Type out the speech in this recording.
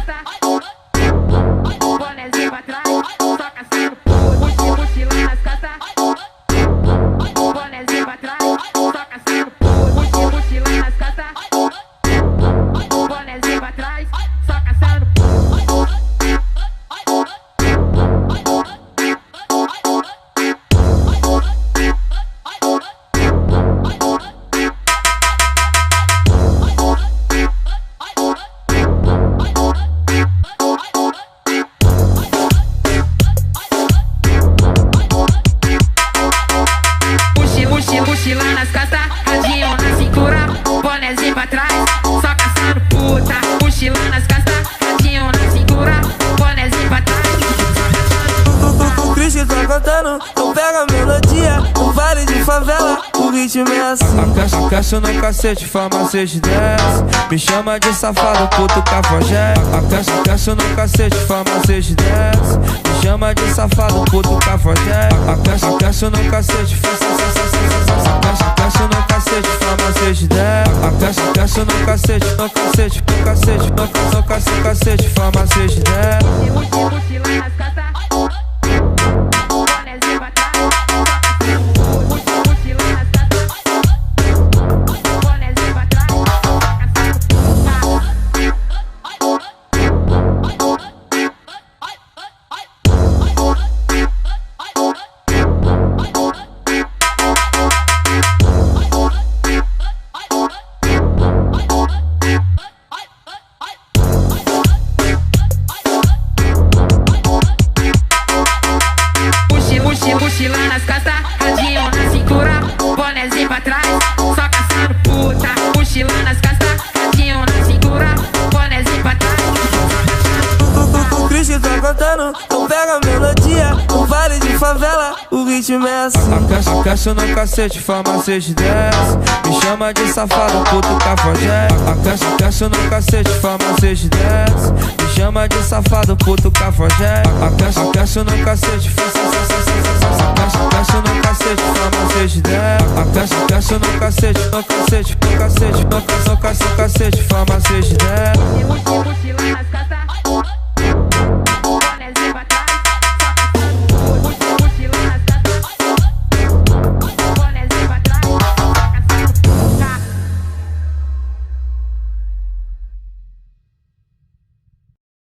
costas, bonézinho pra trás, só caçando puta, mochila nas costas, bonézinho pra trás, só caçando puta, mochila nas costas, bonézinho pra trás, só caçando mochila nas costas, radinho na cintura, bonézinho pra trás, só caçando puta. Mochila nas costas, radinho na cintura, bonézinho pra trás. O Cris que tá cantando, então pega a melodia. No vale de favela, o ritmo é assim. Aquece no cacete, farmacete desce. Me chama de safado, puto cafajeste. Aquece no cacete, farmacete desce. Me chama de safado, puto cafajeste. Aquece no cacete, aquece no cacete, farmacete desce. Aquece no cacete, no cacete, no cacete, no cacete, farmacete desce. Mochila nas costas, bonézinho pra trás, mochila nas costas, bonézinho pra trás, mochila nas costas, radinho na cintura, bonézinho pra trás, só caçando puta. Mochila nas costas, radinho na cintura, bonézinho pra trás. O Cris que tá cantando, então pega a melodia. No vale de favela, o ritmo é assim. Aquece no cacete, farmacete desce. Me chama de safado, puto cafajeste. Aquece no cacete, farmacete desce. Me chama de safado, puto cafajeste. Aquece no cacete, aquece no cacete, farmacete desce. Aquece no cacete, no cacete, no cacete, no cacete, farmacete desce. Mochila nas